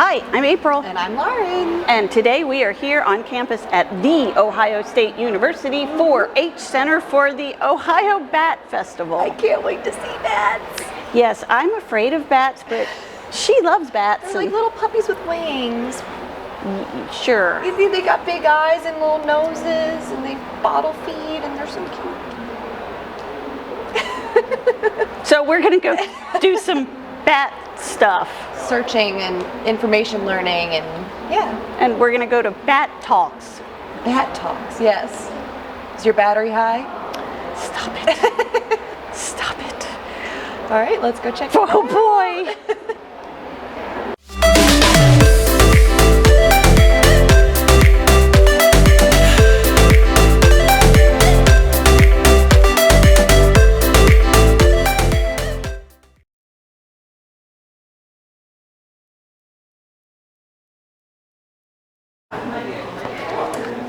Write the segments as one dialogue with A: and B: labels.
A: Hi, I'm April.
B: And I'm Lauren.
A: And today we are here on campus at The Ohio State University 4-H Center for the Ohio Bat Festival.
B: I can't wait to see bats.
A: Yes, I'm afraid of bats, but she loves bats.
B: They're like little puppies with wings.
A: Sure.
B: They got big eyes and little noses, and they bottle feed, and they're so cute.
A: So we're going to go do some bat stuff.
B: Searching and information learning, and yeah.
A: And we're going to go to Bat Talks.
B: Bat Talks, yes. Is your battery high?
A: Stop it. Stop it.
B: All right, let's go check it out.
A: Oh boy.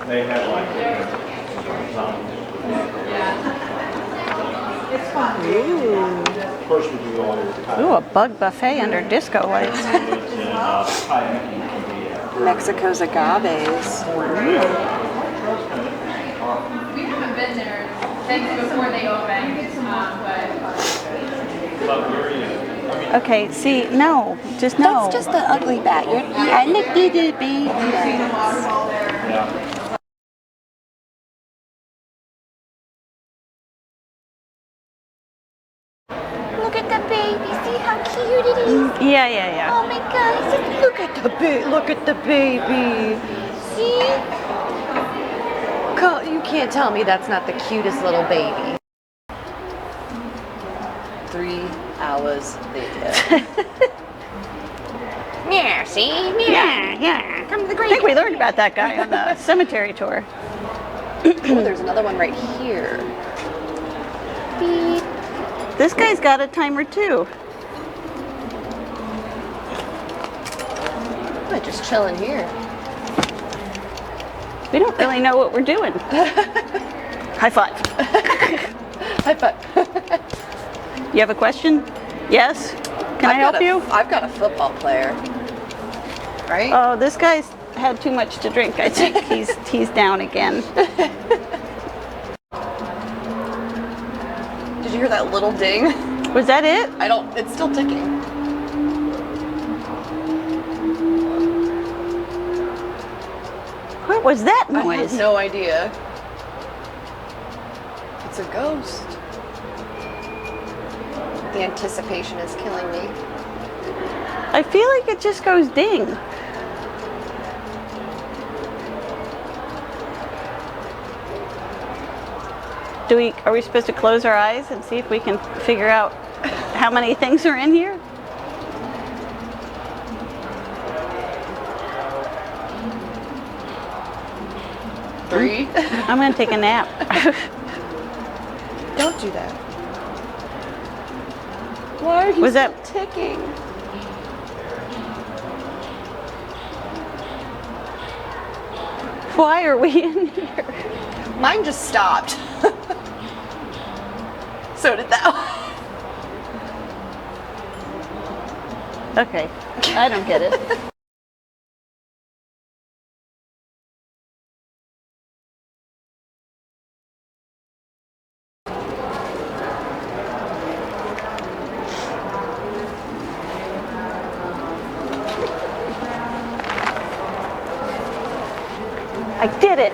C: They have like First we do all your kayak.
A: Ooh, a bug buffet under disco lights.
C: Kayaking can be
B: Mexico's agaves.
D: We haven't been there since before they opened,
A: Okay, see, no, just no.
B: That's just the ugly bat. I look at the baby bats.
C: yeah.
B: Look at the baby. See how cute it is.
A: Yeah.
B: Oh my God! Look at the baby. Look at the baby. See? You can't tell me that's not the cutest little baby. 3 hours later. Yeah, see?
A: Yeah.
B: Come to the
A: I
B: grave.
A: think we learned about that guy on the cemetery tour.
B: Oh, there's another one right here. Beep.
A: This guy's got a timer too.
B: I'm just chilling here.
A: We don't really know what we're doing. High five.
B: High five.
A: You have a question? Yes? Can I help you?
B: I've got a football player. Right?
A: Oh, this guy's had too much to drink. I think he's down again.
B: Did you hear that little ding?
A: Was that it?
B: It's still ticking.
A: What was that
B: I
A: noise?
B: have no idea. It's a ghost. The anticipation is killing me.
A: I feel like it just goes ding. Are we supposed to close our eyes and see if we can figure out how many things are in here?
B: Three?
A: I'm gonna take a nap.
B: Don't do that. Why are you
A: Was that-
B: ticking?
A: Why are we in here?
B: Mine just stopped. So did that one.
A: Okay, I don't get it. I did it!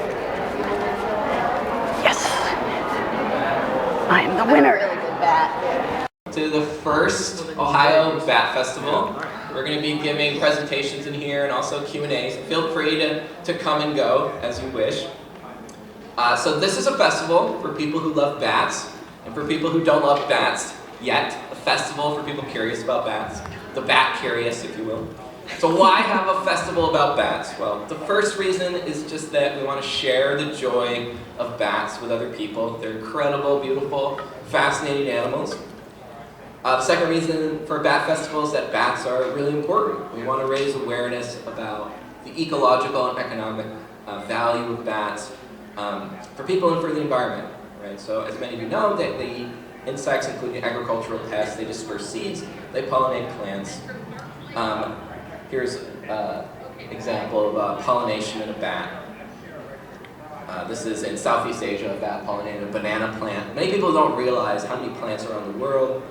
A: Yes! I am the winner.
B: Really good bat.
E: To the first Ohio Bat Festival. We're going to be giving presentations in here and also Q&As. Feel free to come and go as you wish. So this is a festival for people who love bats and for people who don't love bats yet. A festival for people curious about bats. The bat curious, if you will. So why have a festival about bats? Well, the first reason is just that we want to share the joy of bats with other people. They're incredible, beautiful, fascinating animals. The second reason for bat festivals is that bats are really important. We want to raise awareness about the ecological and economic value of bats for people and for the environment. Right? So as many of you know, they eat insects, including agricultural pests. They disperse seeds. They pollinate plants. Here's an example of pollination in a bat. This is in Southeast Asia, a bat pollinating a banana plant. Many people don't realize how many plants around the world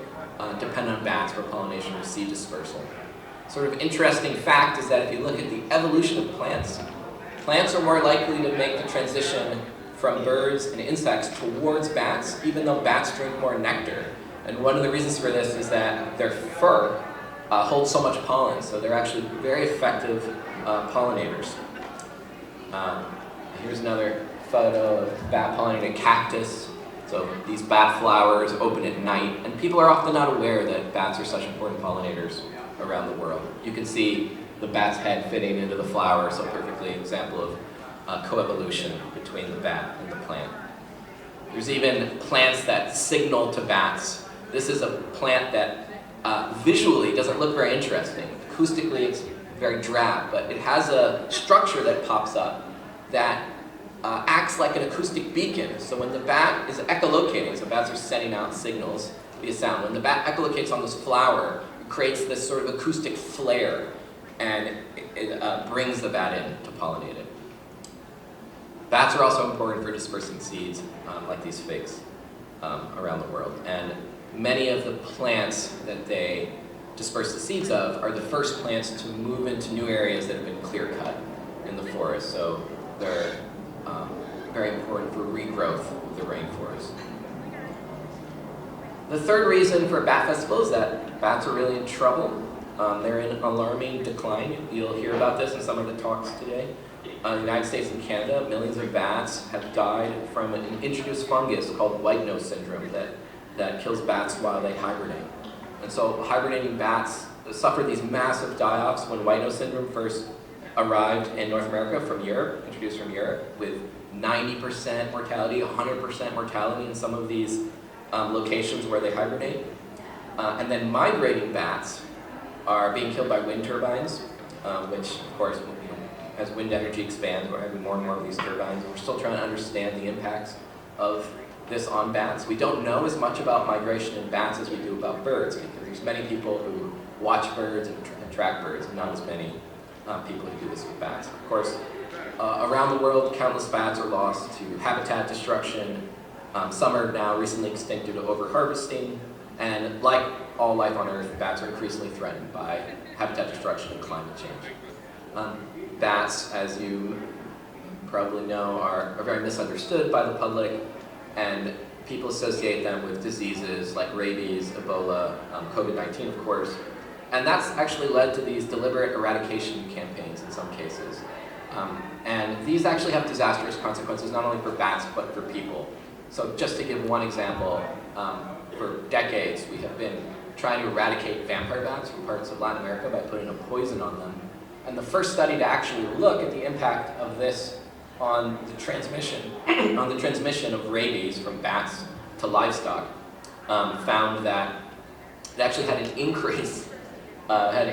E: depend on bats for pollination or seed dispersal. Sort of interesting fact is that if you look at the evolution of plants, plants are more likely to make the transition from birds and insects towards bats, even though bats drink more nectar. And one of the reasons for this is that their fur holds so much pollen, so they're actually very effective pollinators. Here's another photo of bat pollinating a cactus. So these bat flowers open at night, and people are often not aware that bats are such important pollinators around the world. You can see the bat's head fitting into the flower, so perfectly example of coevolution between the bat and the plant. There's even plants that signal to bats. This is a plant that visually doesn't look very interesting. Acoustically, it's very drab, but it has a structure that pops up that acts like an acoustic beacon. So when the bat is echolocating, so bats are sending out signals via sound. When the bat echolocates on this flower, it creates this sort of acoustic flare, and it brings the bat in to pollinate it. Bats are also important for dispersing seeds, like these figs, around the world. And many of the plants that they disperse the seeds of are the first plants to move into new areas that have been clear-cut in the forest. So they're very important for regrowth of the rainforest. The third reason for a bat festival is that bats are really in trouble. They're in alarming decline. You'll hear about this in some of the talks today. In the United States and Canada, millions of bats have died from an introduced fungus called white nose syndrome that kills bats while they hibernate. And so hibernating bats suffer these massive die-offs when white nose syndrome first arrived in North America from Europe, introduced from Europe, with 90% mortality, 100% mortality in some of these locations where they hibernate. And then migrating bats are being killed by wind turbines, which of course, as wind energy expands, we're having more and more of these turbines. We're still trying to understand the impacts of this on bats. We don't know as much about migration in bats as we do about birds, because there's many people who watch birds and track birds, and not as many people who do this with bats. Of course, around the world, countless bats are lost to habitat destruction. Some are now recently extinct due to over-harvesting, and like all life on Earth, bats are increasingly threatened by habitat destruction and climate change. Bats, as you probably know, are very misunderstood by the public, and people associate them with diseases like rabies, Ebola, COVID-19, of course. And that's actually led to these deliberate eradication campaigns in some cases. And these actually have disastrous consequences, not only for bats, but for people. So just to give one example, for decades we have been trying to eradicate vampire bats from parts of Latin America by putting a poison on them. And the first study to actually look at the impact of this on the transmission, of rabies from bats to livestock, found that it actually had an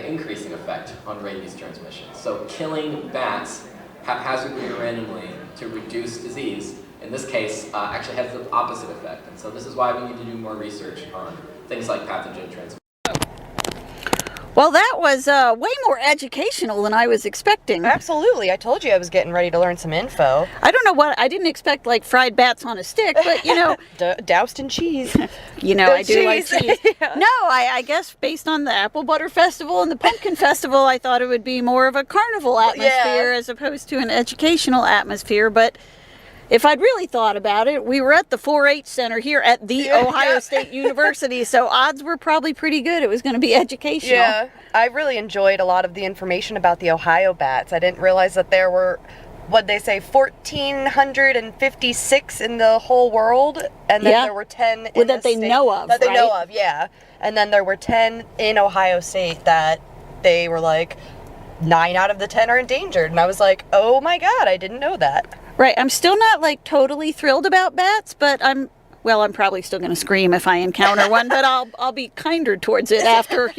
E: increasing effect on rabies transmission. So killing bats haphazardly or randomly to reduce disease, in this case, actually has the opposite effect. And so this is why we need to do more research on things like pathogen transmission.
A: Well, that was way more educational than I was expecting.
B: Absolutely. I told you I was getting ready to learn some info.
A: I don't know what, I didn't expect like fried bats on a stick, but you know.
B: Doused in cheese.
A: You know,
B: The
A: I do like
B: cheese.
A: cheese.
B: Yeah.
A: No, I guess based on the Apple Butter Festival and the Pumpkin Festival, I thought it would be more of a carnival atmosphere as opposed to an educational atmosphere, but if I'd really thought about it, we were at the 4-H Center here at the Ohio State University, so odds were probably pretty good it was going to be educational.
B: Yeah, I really enjoyed a lot of the information about the Ohio bats. I didn't realize that there were, what'd they say, 1,456 in the whole world, and then there were 10 in
A: that they know of,
B: that they know
A: right?
B: of, yeah. And then there were 10 in Ohio State that they were like, 9 out of the 10 are endangered. And I was like, oh my God, I didn't know that.
A: Right, I'm still not like totally thrilled about bats, but I'm probably still going to scream if I encounter one, but I'll be kinder towards it after,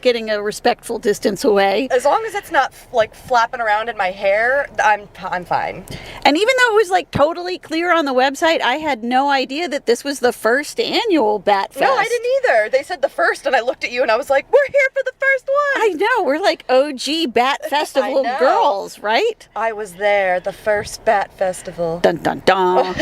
A: getting a respectful distance away.
B: As long as it's not like flapping around in my hair, I'm fine.
A: And even though it was like totally clear on the website, I had no idea that this was the first annual Bat Fest.
B: No, I didn't either. They said the first, and I looked at you and I was like, we're here for the first one.
A: I know, we're like OG Bat Festival
B: know.
A: girls, right?
B: I was there, the first Bat Festival.
A: Dun dun dun.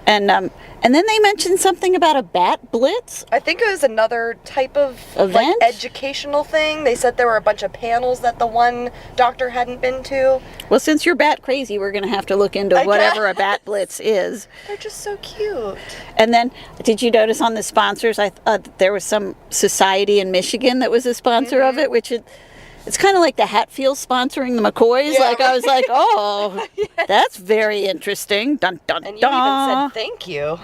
A: And then they mentioned something about a bat blitz.
B: I think it was another type of
A: Event?
B: like educational thing. They said there were a bunch of panels that the one doctor hadn't been to.
A: Well, since you're bat crazy, we're going to have to look into whatever a bat blitz is.
B: They're just so cute.
A: And then, did you notice on the sponsors, I thought there was some society in Michigan that was a sponsor of it, which it's kind of like the Hatfields sponsoring the McCoys.
B: Yeah,
A: like, I was like, oh, that's very interesting. Dun, dun,
B: And you
A: dun.
B: even said thank you.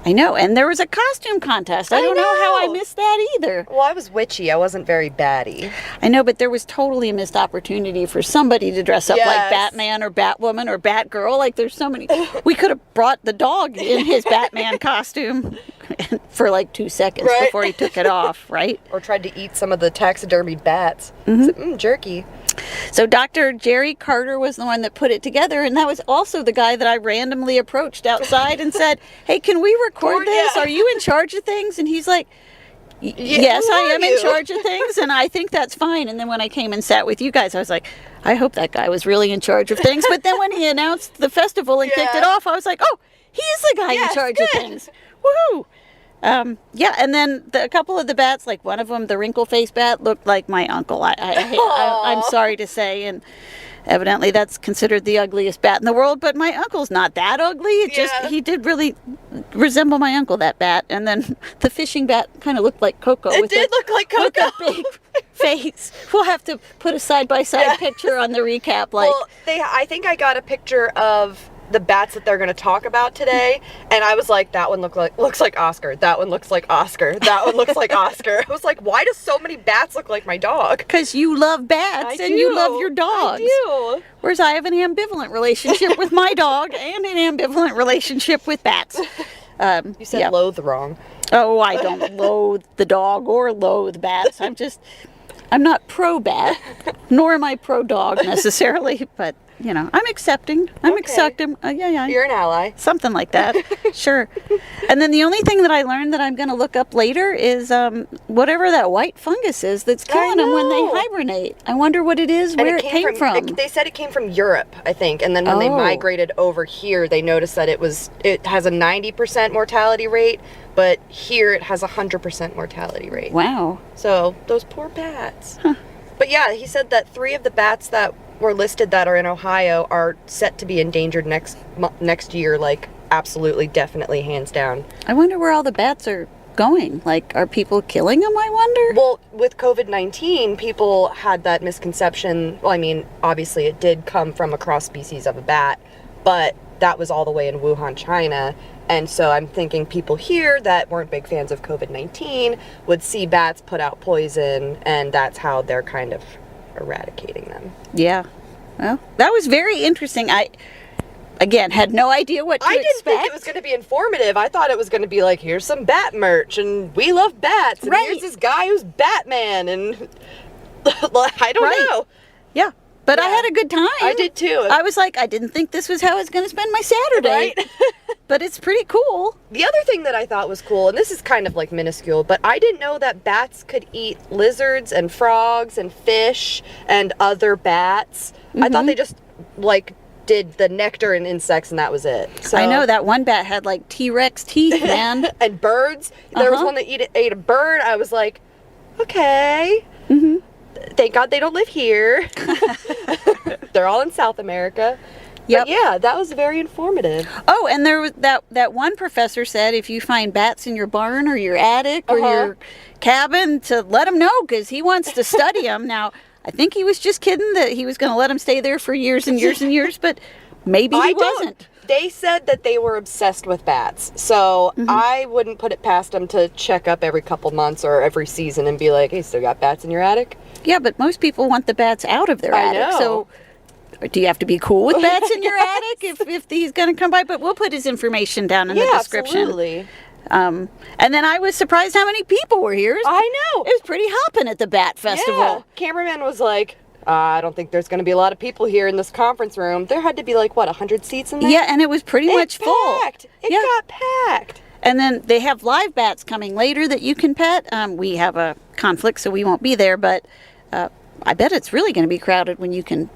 A: I know. And there was a costume contest. I don't know how I
B: know.
A: missed that either.
B: Well, I was witchy. I wasn't very batty.
A: I know, but there was totally a missed opportunity for somebody to dress up like
B: Yes.
A: Batman or Batwoman or Batgirl. Like, there's so many. We could have brought the dog in his Batman costume for like 2 seconds
B: Right.
A: before he took it off, right?
B: Or tried to eat some of the taxidermied bats. Said, jerky.
A: So Dr. Jerry Carter was the one that put it together, and that was also the guy that I randomly approached outside and said, hey, can we record this?
B: Yeah.
A: Are you in charge of things? And he's like, yes,
B: who
A: I
B: are
A: am in
B: you?"
A: charge of things, and I think that's fine. And then when I came and sat with you guys, I was like, I hope that guy was really in charge of things. But then when he announced the festival and kicked it
B: Yeah.
A: off, I was like, oh, he's the guy
B: Yes,
A: in charge
B: good.
A: of things. Woohoo! Yeah, and then a couple of the bats, like one of them, the wrinkle-faced bat, looked like my uncle. I'm sorry to say, and evidently that's considered the ugliest bat in the world, but my uncle's not that ugly. It just,
B: Yeah.
A: he did really resemble my uncle, that bat. And then the fishing bat kind of looked like Coco.
B: It
A: with
B: did look like
A: with
B: Coco.
A: a big face. We'll have to put a side-by-side picture on the recap. Like,
B: Well, I think I got a picture of the bats that they're going to talk about today, and I was like, that one looks like Oscar. That one looks like Oscar. That one looks like Oscar. I was like, why do so many bats look like my dog?
A: because you love bats and you love your dogs.
B: I do.
A: Whereas I have an ambivalent relationship with my dog and an ambivalent relationship with bats.
B: You said
A: yeah.
B: loathe wrong.
A: Oh, I don't loathe the dog or loathe bats. I'm not pro-bat, nor am I pro-dog necessarily, but, you know, I'm accepting. I'm
B: Okay.
A: accepting. Yeah.
B: You're an ally.
A: Something like that. Sure. And then the only thing that I learned that I'm going to look up later is whatever that white fungus is that's killing them when they
B: know.
A: hibernate. I wonder what it is,
B: And
A: where it came from.
B: They said it came from Europe, I think, and then when they
A: Oh.
B: migrated over here, they noticed that it has a 90% mortality rate, but here it has a 100% mortality rate.
A: Wow.
B: So those poor bats. But yeah, he said that 3 of the bats that were listed that are in Ohio are set to be endangered next year, like absolutely, definitely, hands down.
A: I wonder where all the bats are going. Like, are people killing them, I wonder?
B: Well, with COVID-19, people had that misconception. Well, I mean, obviously it did come from a cross species of a bat, but that was all the way in Wuhan, China. And so I'm thinking people here that weren't big fans of COVID-19 would see bats put out poison, and that's how they're kind of eradicating them.
A: Yeah. Well, that was very interesting. I, again, had no idea what to
B: I didn't
A: expect.
B: think it was going to be informative. I thought it was going to be like, here's some bat merch, and we love bats, and
A: Right.
B: here's this guy who's Batman, and I don't
A: Right.
B: know.
A: Yeah. But I
B: Yeah.
A: had a good time.
B: I did too.
A: I was like, I didn't think this was how I was going to spend my Saturday.
B: Right?
A: But it's pretty cool.
B: The other thing that I thought was cool, and this is kind of like minuscule, but I didn't know that bats could eat lizards and frogs and fish and other bats. I thought they just like did the nectar and insects and that was it. So,
A: I know that one bat had like T-Rex teeth, man.
B: And birds. There was
A: Uh-huh.
B: one that ate a bird. I was like, okay. Thank God they don't live here. They're all in South America.
A: Yep.
B: But yeah, that was very informative.
A: Oh, and there was that one professor said if you find bats in your barn or your attic or your cabin, to let him know because he wants to study them. Now, I think he was just kidding that he was going to let them stay there for years and years and years, but maybe he wasn't.
B: They said that they were obsessed with bats, so I wouldn't put it past them to check up every couple months or every season and be like, hey, still got bats in your attic?
A: Yeah, but most people want the bats out of their
B: I
A: attic.
B: know.
A: So do you have to be cool with bats in your attic if he's going to come by? But we'll put his information down in the description.
B: Absolutely.
A: And then I was surprised how many people were here.
B: I know.
A: It was pretty hopping at the Bat Festival.
B: Yeah. Cameraman was like, I don't think there's going to be a lot of people here in this conference room. There had to be like, what, 100 seats in there?
A: Yeah, and it was pretty much full.
B: Packed. It got packed.
A: And then they have live bats coming later that you can pet. We have a conflict, so we won't be there, but I bet it's really going to be crowded when you can,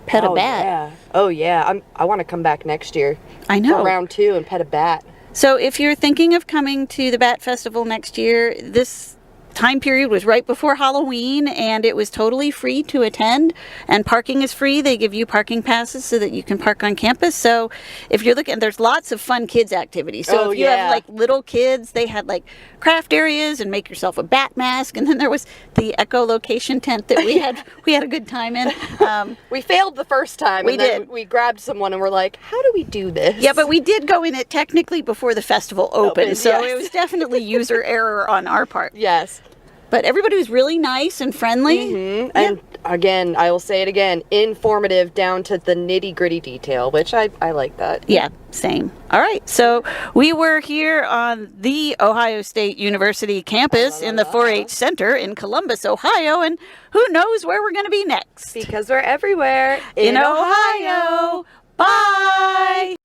A: pet a bat.
B: Yeah. Oh, yeah. I want to come back next year.
A: I know.
B: For round 2 and pet a bat.
A: So if you're thinking of coming to the Bat Festival next year, this time period was right before Halloween, and it was totally free to attend, and parking is free. They give you parking passes so that you can park on campus. So if you're looking, there's lots of fun kids activities. So if you have like little kids, they had like craft areas and make yourself a bat mask, and then there was the echolocation tent that we had a good time in.
B: We failed the first time.
A: We did.
B: We grabbed someone and we're like, how do we do this?
A: Yeah, but we did go in it technically before the festival opened, so
B: yes.
A: it was definitely user error on our part.
B: Yes.
A: But everybody was really nice and friendly.
B: Mm-hmm. And again, I will say it again, informative down to the nitty-gritty detail, which I like that.
A: Yeah, same. All right, so we were here on the Ohio State University campus in the 4-H Center in Columbus, Ohio, and who knows where we're going to be next.
B: Because we're everywhere
A: In Ohio. Bye!